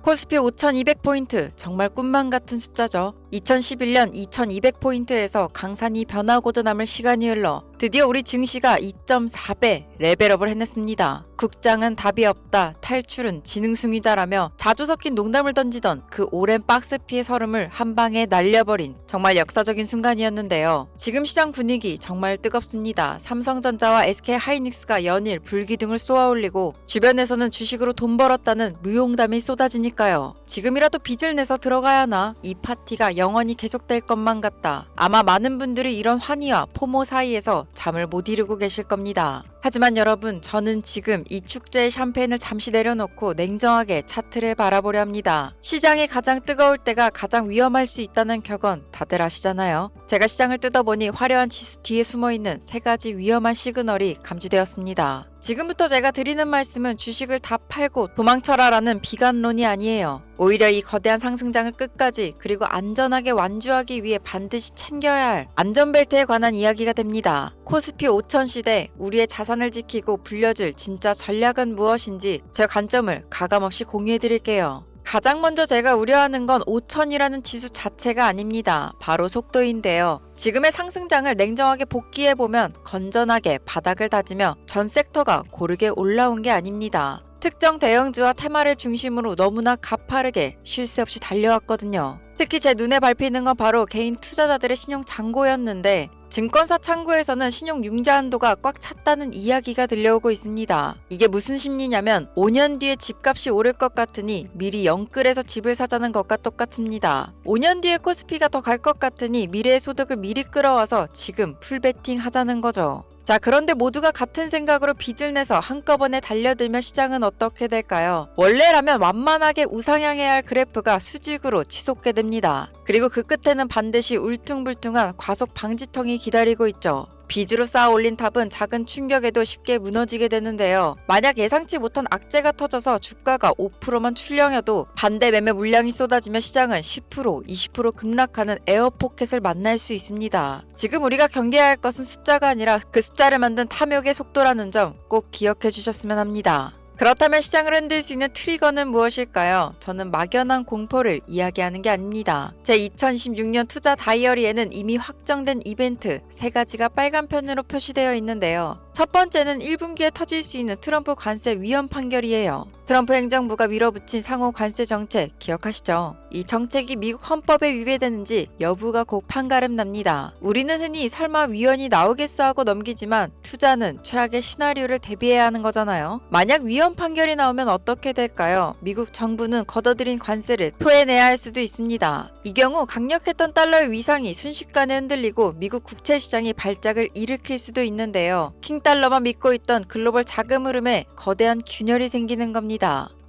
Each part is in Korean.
코스피 5200포인트, 정말 꿈만 같은 숫자죠. 2011년 2200포인트에서 강산이 변하고도 남을 시간이 흘러 드디어 우리 증시가 2.4배 레벨업을 해냈습니다. 국장은 답이 없다, 탈출은 지능숭이다라며 자주 섞인 농담을 던지던 그 오랜 박스피의 서름을 한 방에 날려버린 정말 역사적인 순간이었는데요. 지금 시장 분위기 정말 뜨겁습니다. 삼성전자와 SK하이닉스가 연일 불기둥을 쏘아올리고 주변에서는 주식으로 돈 벌었다는 무용담이 쏟아지니까요. 지금이라도 빚을 내서 들어가야 하나, 이 파티가 영원히 계속될 것만 같다. 아마 많은 분들이 이런 환희와 포모 사이에서 잠을 못 이루고 계실 겁니다. 하지만 여러분, 저는 지금 이 축제의 샴페인을 잠시 내려놓고 냉정하게 차트를 바라보려 합니다. 시장이 가장 뜨거울 때가 가장 위험할 수 있다는 격언 다들 아시잖아요. 제가 시장을 뜯어보니 화려한 지수 뒤에 숨어있는 3가지 위험한 시그널이 감지되었습니다. 지금부터 제가 드리는 말씀은 주식을 다 팔고 도망쳐라라는 비관론이 아니에요. 오히려 이 거대한 상승장을 끝까지 그리고 안전하게 완주하기 위해 반드시 챙겨야 할 안전벨트에 관한 이야기가 됩니다. 코스피 5000 시대 우리의 자산을 지키고 불려줄 진짜 전략은 무엇인지 제 관점을 가감없이 공유해드릴게요. 가장 먼저 제가 우려하는 건 5000이라는 지수 자체가 아닙니다. 바로 속도인데요. 지금의 상승장을 냉정하게 복귀해보면 건전하게 바닥을 다지며 전 섹터가 고르게 올라온 게 아닙니다. 특정 대형주와 테마를 중심으로 너무나 가파르게 쉴 새 없이 달려왔거든요. 특히 제 눈에 밟히는 건 바로 개인 투자자들의 신용 잔고였는데 증권사 창구에서는 신용 융자 한도가 꽉 찼다는 이야기가 들려오고 있습니다. 이게 무슨 심리냐면 5년 뒤에 집값이 오를 것 같으니 미리 영끌해서 집을 사자는 것과 똑같습니다. 5년 뒤에 코스피가 더 갈 것 같으니 미래의 소득을 미리 끌어와서 지금 풀베팅 하자는 거죠. 자, 그런데 모두가 같은 생각으로 빚을 내서 한꺼번에 달려들면 시장은 어떻게 될까요? 원래라면 완만하게 우상향해야 할 그래프가 수직으로 치솟게 됩니다. 그리고 그 끝에는 반드시 울퉁불퉁한 과속 방지턱이 기다리고 있죠. 빚으로 쌓아 올린 탑은 작은 충격에도 쉽게 무너지게 되는데요. 만약 예상치 못한 악재가 터져서 주가가 5%만 출렁여도 반대 매매 물량이 쏟아지며 시장은 10%, 20% 급락하는 에어포켓을 만날 수 있습니다. 지금 우리가 경계해야 할 것은 숫자가 아니라 그 숫자를 만든 탐욕의 속도라는 점 꼭 기억해 주셨으면 합니다. 그렇다면 시장을 흔들 수 있는 트리거는 무엇일까요? 저는 막연한 공포를 이야기하는 게 아닙니다. 제 2016년 투자 다이어리에는 이미 확정된 이벤트 3가지가 빨간펜으로 표시되어 있는데요. 첫 번째는 1분기에 터질 수 있는 트럼프 관세 위헌 판결이에요. 트럼프 행정부가 밀어붙인 상호 관세 정책 기억하시죠? 이 정책이 미국 헌법에 위배되는지 여부가 곧 판가름 납니다. 우리는 흔히 설마 위헌이 나오겠어 하고 넘기지만 투자는 최악의 시나리오를 대비해야 하는 거잖아요. 만약 위헌 판결이 나오면 어떻게 될까요? 미국 정부는 걷어들인 관세를 토해내야 할 수도 있습니다. 이 경우 강력했던 달러의 위상이 순식간에 흔들리고 미국 국채 시장이 발작을 일으킬 수도 있는데요. 킹달러만 믿고 있던 글로벌 자금 흐름에 거대한 균열이 생기는 겁니다.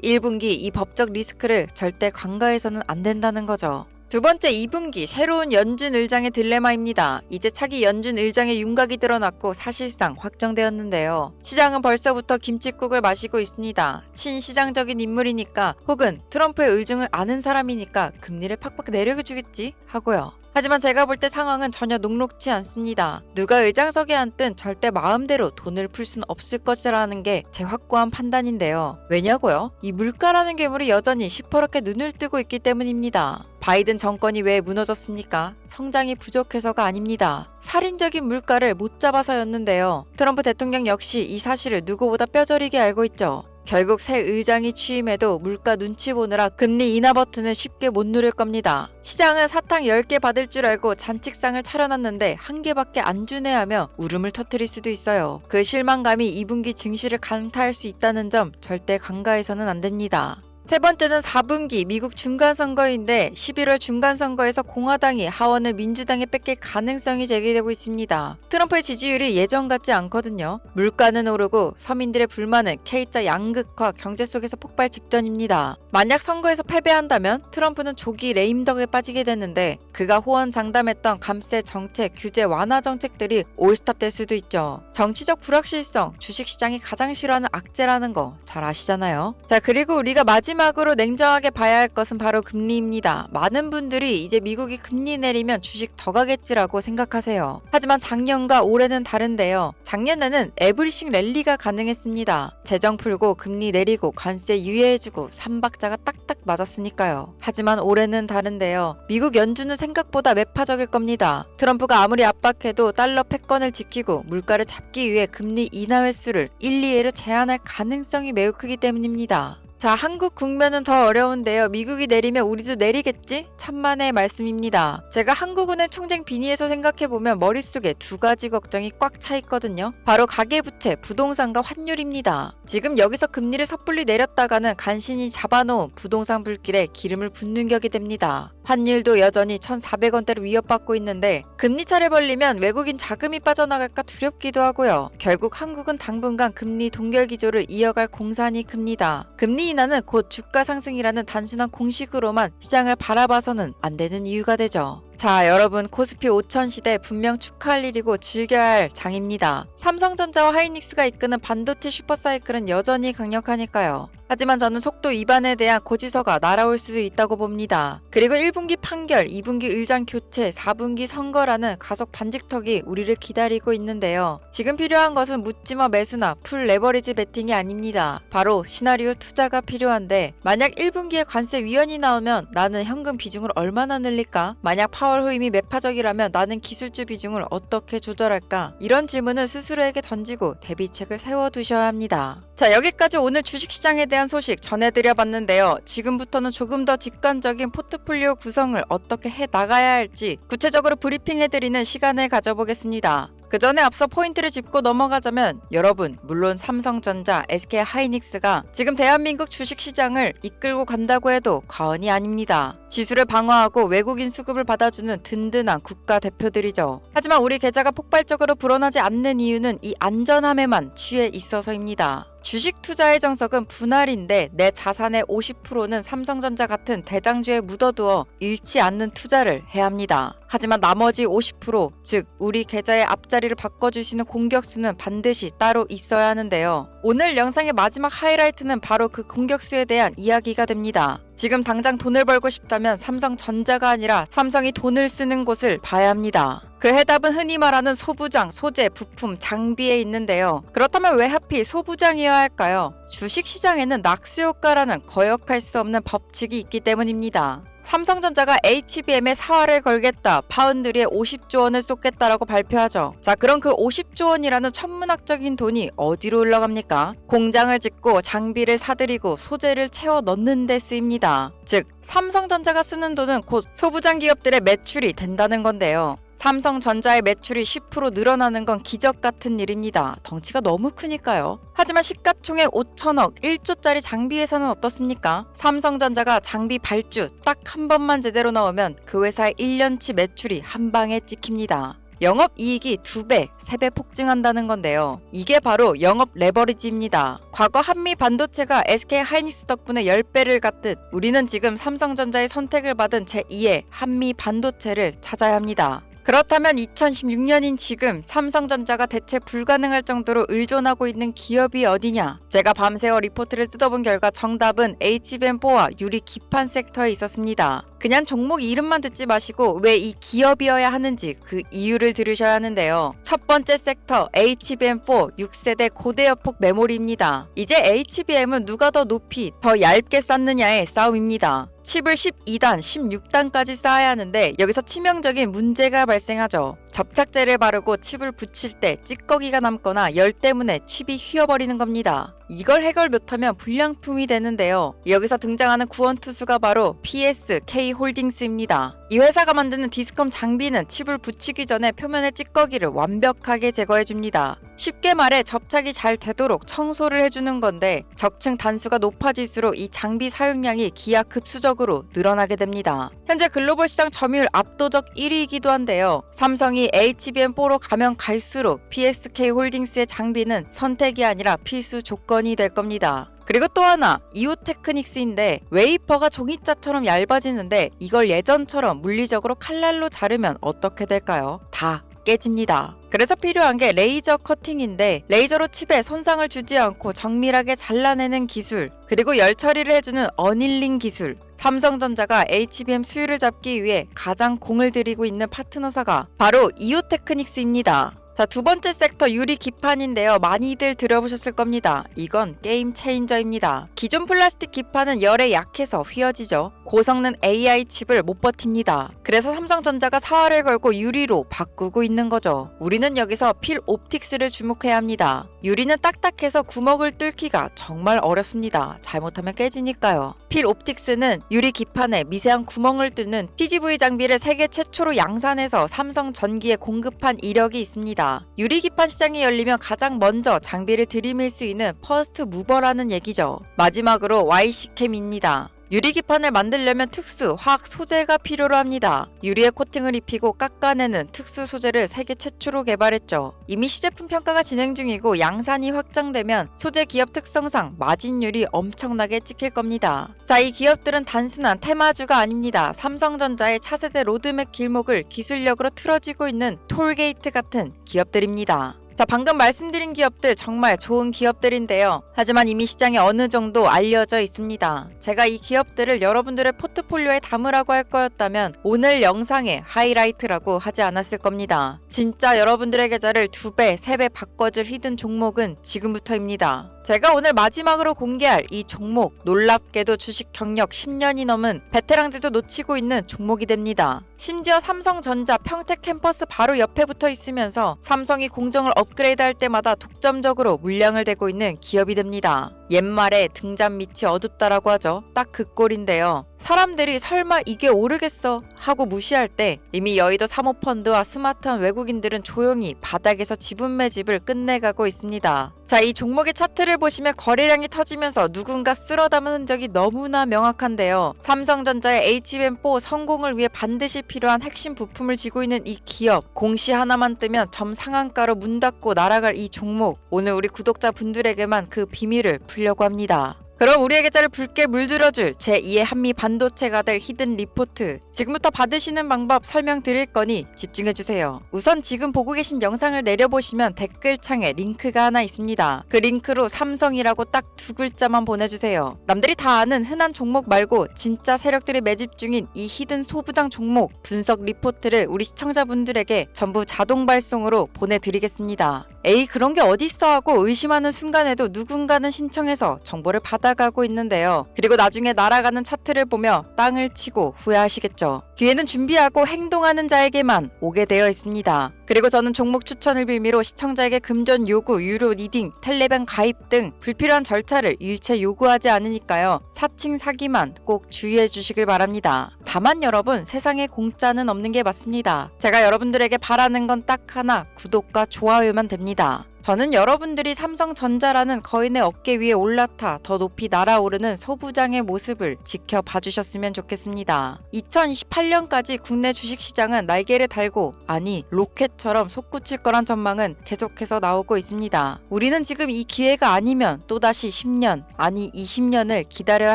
1분기 이 법적 리스크를 절대 간과해서는 안 된다는 거죠. 두 번째, 2분기 새로운 연준 의장의 딜레마입니다. 이제 차기 연준 의장의 윤곽이 드러났고 사실상 확정되었는데요. 시장은 벌써부터 김칫국을 마시고 있습니다. 친시장적인 인물이니까 혹은 트럼프의 의중을 아는 사람이니까 금리를 팍팍 내려주겠지 하고요. 하지만 제가 볼 때 상황은 전혀 녹록지 않습니다. 누가 의장석에 앉든 절대 마음대로 돈을 풀 수는 없을 것이라는 게 제 확고한 판단인데요. 왜냐고요? 이 물가라는 괴물이 여전히 시퍼렇게 눈을 뜨고 있기 때문입니다. 바이든 정권이 왜 무너졌습니까? 성장이 부족해서가 아닙니다. 살인적인 물가를 못 잡아서였는데요. 트럼프 대통령 역시 이 사실을 누구보다 뼈저리게 알고 있죠. 결국 새 의장이 취임해도 물가 눈치 보느라 금리 인하 버튼을 쉽게 못 누를 겁니다. 시장은 사탕 10개 받을 줄 알고 잔치상을 차려놨는데 1개밖에 안 주네 하며 울음을 터뜨릴 수도 있어요. 그 실망감이 2분기 증시를 강타할 수 있다는 점 절대 간과해서는 안 됩니다. 세 번째는 4분기 미국 중간선거인데 11월 중간선거에서 공화당이 하원을 민주당에 뺏길 가능성이 제기되고 있습니다. 트럼프의 지지율이 예전 같지 않거든요. 물가는 오르고 서민들의 불만은 K자 양극화 경제 속에서 폭발 직전입니다. 만약 선거에서 패배한다면 트럼프는 조기 레임덕에 빠지게 되는데 그가 호언장담했던 감세 정책, 규제 완화 정책들이 올스탑 될 수도 있죠. 정치적 불확실성, 주식시장이 가장 싫어하는 악재라는 거 잘 아시잖아요. 자, 그리고 우리가 마지막 마지막으로 냉정하게 봐야 할 것은 바로 금리입니다. 많은 분들이 이제 미국이 금리 내리면 주식 더 가겠지라고 생각하세요. 하지만 작년과 올해는 다른데요. 작년에는 에브리싱 랠리가 가능했습니다. 재정 풀고 금리 내리고 관세 유예해주고 삼박자가 딱딱 맞았으니까요. 하지만 올해는 다른데요. 미국 연준은 생각보다 매파적일 겁니다. 트럼프가 아무리 압박해도 달러 패권을 지키고 물가를 잡기 위해 금리 인하 횟수를 1, 2회로 제한할 가능성이 매우 크기 때문입니다. 자, 한국 국면은 더 어려운데요. 미국이 내리면 우리도 내리겠지? 천만의 말씀입니다. 제가 한국은행 총재 빈의에서 생각해보면 머릿속에 두 가지 걱정이 꽉 차 있거든요. 바로 가계부채, 부동산과 환율입니다. 지금 여기서 금리를 섣불리 내렸다가는 간신히 잡아놓은 부동산 불길에 기름을 붓는 격이 됩니다. 환율도 여전히 1,400원대로 위협받고 있는데 금리 차를 벌리면 외국인 자금이 빠져나갈까 두렵기도 하고요. 결국 한국은 당분간 금리 동결 기조를 이어갈 공산이 큽니다. 금리 인하는 곧 주가 상승이라는 단순한 공식으로만 시장을 바라봐서는 안 되는 이유가 되죠. 자, 여러분, 코스피 5000 시대 분명 축하할 일이고 즐겨야 할 장입니다. 삼성전자와 하이닉스가 이끄는 반도체 슈퍼사이클은 여전히 강력하니까요. 하지만 저는 속도 위반에 대한 고지서가 날아올 수도 있다고 봅니다. 그리고 1분기 판결, 2분기 의장 교체, 4분기 선거라는 가속 반직턱이 우리를 기다리고 있는데요. 지금 필요한 것은 묻지마 매수나 풀 레버리지 베팅이 아닙니다. 바로 시나리오 투자가 필요한데 만약 1분기에 관세 위헌이 나오면 나는 현금 비중을 얼마나 늘릴까? 만약 파월 후임이 매파적이라면 나는 기술주 비중을 어떻게 조절할까? 이런 질문을 스스로에게 던지고 대비책을 세워두셔야 합니다. 자, 여기까지 오늘 주식시장에 대한 소식 전해드려봤는데요. 지금부터는 조금 더 직관적인 포트폴리오 구성을 어떻게 해나가야 할지 구체적으로 브리핑해드리는 시간을 가져보겠습니다. 그 전에 앞서 포인트를 짚고 넘어가자면 여러분, 물론 삼성전자, SK하이닉스가 지금 대한민국 주식시장을 이끌고 간다고 해도 과언이 아닙니다. 지수를 방어하고 외국인 수급을 받아주는 든든한 국가대표들이죠. 하지만 우리 계좌가 폭발적으로 불어나지 않는 이유는 이 안전함에만 취해 있어서입니다. 주식 투자의 정석은 분할인데 내 자산의 50%는 삼성전자 같은 대장주에 묻어두어 잃지 않는 투자를 해야 합니다. 하지만 나머지 50%, 즉 우리 계좌의 앞자리를 바꿔주시는 공격수는 반드시 따로 있어야 하는데요. 오늘 영상의 마지막 하이라이트는 바로 그 공격수에 대한 이야기가 됩니다. 지금 당장 돈을 벌고 싶다면 삼성전자가 아니라 삼성이 돈을 쓰는 곳을 봐야 합니다. 그 해답은 흔히 말하는 소부장, 소재, 부품, 장비에 있는데요. 그렇다면 왜 하필 소부장이어야 할까요? 주식시장에는 낙수효과라는 거역할 수 없는 법칙이 있기 때문입니다. 삼성전자가 HBM에 사활을 걸겠다, 파운드리에 50조 원을 쏟겠다라고 발표하죠. 자, 그럼 그 50조 원이라는 천문학적인 돈이 어디로 흘러갑니까? 공장을 짓고 장비를 사들이고 소재를 채워 넣는 데 쓰입니다. 즉, 삼성전자가 쓰는 돈은 곧 소부장 기업들의 매출이 된다는 건데요. 삼성전자의 매출이 10% 늘어나는 건 기적 같은 일입니다. 덩치가 너무 크니까요. 하지만 시가총액 5천억, 1조짜리 장비 회사는 어떻습니까? 삼성전자가 장비 발주 딱 한 번만 제대로 넣으면 그 회사의 1년치 매출이 한 방에 찍힙니다. 영업이익이 2배, 3배 폭증한다는 건데요. 이게 바로 영업 레버리지입니다. 과거 한미 반도체가 SK하이닉스 덕분에 10배를 갔듯 우리는 지금 삼성전자의 선택을 받은 제2의 한미 반도체를 찾아야 합니다. 그렇다면 2016년인 지금 삼성전자가 대체 불가능할 정도로 의존하고 있는 기업이 어디냐? 제가 밤새워 리포트를 뜯어본 결과 정답은 HBM4와 유리 기판 섹터에 있었습니다. 그냥 종목 이름만 듣지 마시고 왜 이 기업이어야 하는지 그 이유를 들으셔야 하는데요. 첫 번째 섹터 HBM4 6세대 고대역폭 메모리입니다. 이제 HBM은 누가 더 높이 더 얇게 쌓느냐의 싸움입니다. 칩을 12단, 16단까지 쌓아야 하는데 여기서 치명적인 문제가 발생하죠. 접착제를 바르고 칩을 붙일 때 찌꺼기가 남거나 열 때문에 칩이 휘어버리는 겁니다. 이걸 해결 못하면 불량품이 되는데요. 여기서 등장하는 구원투수가 바로 PSK 홀딩스입니다. 이 회사가 만드는 디스컴 장비는 칩을 붙이기 전에 표면의 찌꺼기를 완벽하게 제거해줍니다. 쉽게 말해 접착이 잘 되도록 청소를 해주는 건데 적층 단수가 높아질수록 이 장비 사용량이 기하급수적으로 늘어나게 됩니다. 현재 글로벌 시장 점유율 압도적 1위이기도 한데요. 삼성이 HBM4로 가면 갈수록 PSK홀딩스의 장비는 선택이 아니라 필수 조건이 될 겁니다. 그리고 또 하나, 이오테크닉스인데 웨이퍼가 종이자처럼 얇아지는데 이걸 예전처럼 물리적으로 칼날로 자르면 어떻게 될까요? 다 깨집니다. 그래서 필요한 게 레이저 커팅인데 레이저로 칩에 손상을 주지 않고 정밀하게 잘라내는 기술, 그리고 열 처리를 해주는 어닐링 기술. 삼성전자가 HBM 수율을 잡기 위해 가장 공을 들이고 있는 파트너사가 바로 이오테크닉스입니다. 자, 두 번째 섹터 유리 기판인데요. 많이들 들어보셨을 겁니다. 이건 게임 체인저입니다. 기존 플라스틱 기판은 열에 약해서 휘어지죠. 고성능 AI 칩을 못 버팁니다. 그래서 삼성전자가 사활을 걸고 유리로 바꾸고 있는 거죠. 우리는 여기서 필 옵틱스를 주목해야 합니다. 유리는 딱딱해서 구멍을 뚫기가 정말 어렵습니다. 잘못하면 깨지니까요. 필 옵틱스는 유리 기판에 미세한 구멍을 뚫는 TGV 장비를 세계 최초로 양산해서 삼성전기에 공급한 이력이 있습니다. 유리 기판 시장이 열리면 가장 먼저 장비를 들이밀 수 있는 퍼스트 무버라는 얘기죠. 마지막으로 YC캠입니다. 유리 기판을 만들려면 특수 화학 소재가 필요로 합니다. 유리에 코팅을 입히고 깎아내는 특수 소재를 세계 최초로 개발했죠. 이미 시제품 평가가 진행 중이고 양산이 확장되면 소재 기업 특성상 마진율이 엄청나게 찍힐 겁니다. 자, 이 기업들은 단순한 테마주가 아닙니다. 삼성전자의 차세대 로드맵 길목을 기술력으로 틀어지고 있는 톨게이트 같은 기업들입니다. 자, 방금 말씀드린 기업들 정말 좋은 기업들인데요. 하지만 이미 시장에 어느 정도 알려져 있습니다. 제가 이 기업들을 여러분들의 포트폴리오에 담으라고 할 거였다면 오늘 영상의 하이라이트라고 하지 않았을 겁니다. 진짜 여러분들의 계좌를 2배, 3배 바꿔줄 히든 종목은 지금부터입니다. 제가 오늘 마지막으로 공개할 이 종목, 놀랍게도 주식 경력 10년이 넘은 베테랑들도 놓치고 있는 종목이 됩니다. 심지어 삼성전자 평택 캠퍼스 바로 옆에 붙어 있으면서 삼성이 공정을 업그레이드할 때마다 독점적으로 물량을 대고 있는 기업이 됩니다. 옛말에 등잔 밑이 어둡다라고 하죠. 딱 그 꼴인데요. 사람들이 설마 이게 오르겠어 하고 무시할 때 이미 여의도 사모펀드와 스마트한 외국인들은 조용히 바닥에서 지분 매집을 끝내가고 있습니다. 자, 이 종목의 차트를 보시면 거래량이 터지면서 누군가 쓸어 담은 흔적이 너무나 명확한데요. 삼성전자의 HBM4 성공을 위해 반드시 필요한 핵심 부품을 쥐고 있는 이 기업, 공시 하나만 뜨면 점 상한가로 문 닫고 날아갈 이 종목, 오늘 우리 구독자분들에게만 그 비밀을 풀려고 합니다. 그럼 우리의 계좌를 붉게 물들여줄 제2의 한미 반도체가 될 히든 리포트, 지금부터 받으시는 방법 설명드릴 거니 집중해주세요. 우선 지금 보고 계신 영상을 내려보시면 댓글창에 링크가 하나 있습니다. 그 링크로 삼성이라고 딱 2글자만 보내주세요. 남들이 다 아는 흔한 종목 말고 진짜 세력들이 매집 중인 이 히든 소부장 종목 분석 리포트를 우리 시청자분들에게 전부 자동 발송으로 보내드리겠습니다. 에이, 그런 게 어딨어 하고 의심하는 순간에도 누군가는 신청해서 정보를 받아가고 있는데요. 그리고 나중에 날아가는 차트를 보며 땅을 치고 후회하시겠죠. 기회는 준비하고 행동하는 자에게만 오게 되어 있습니다. 그리고 저는 종목 추천을 빌미로 시청자에게 금전 요구, 유료 리딩, 텔레gram 가입 등 불필요한 절차를 일체 요구하지 않으니까요. 사칭 사기만 꼭 주의해 주시길 바랍니다. 다만 여러분, 세상에 공짜는 없는 게 맞습니다. 제가 여러분들에게 바라는 건 딱 하나, 구독과 좋아요만 됩니다. 저는 여러분들이 삼성전자라는 거인의 어깨 위에 올라타 더 높이 날아오르는 소부장의 모습을 지켜봐 주셨으면 좋겠습니다. 2028년까지 국내 주식시장은 날개를 달고, 아니 로켓처럼 솟구칠 거란 전망은 계속해서 나오고 있습니다. 우리는 지금 이 기회가 아니면 또다시 10년, 아니 20년을 기다려야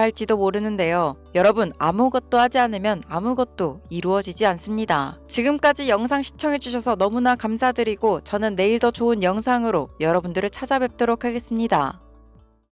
할지도 모르는데요. 여러분, 아무것도 하지 않으면 아무것도 이루어지지 않습니다. 지금까지 영상 시청해주셔서 너무나 감사드리고 저는 내일 더 좋은 영상으로 여러분들을 찾아뵙도록 하겠습니다.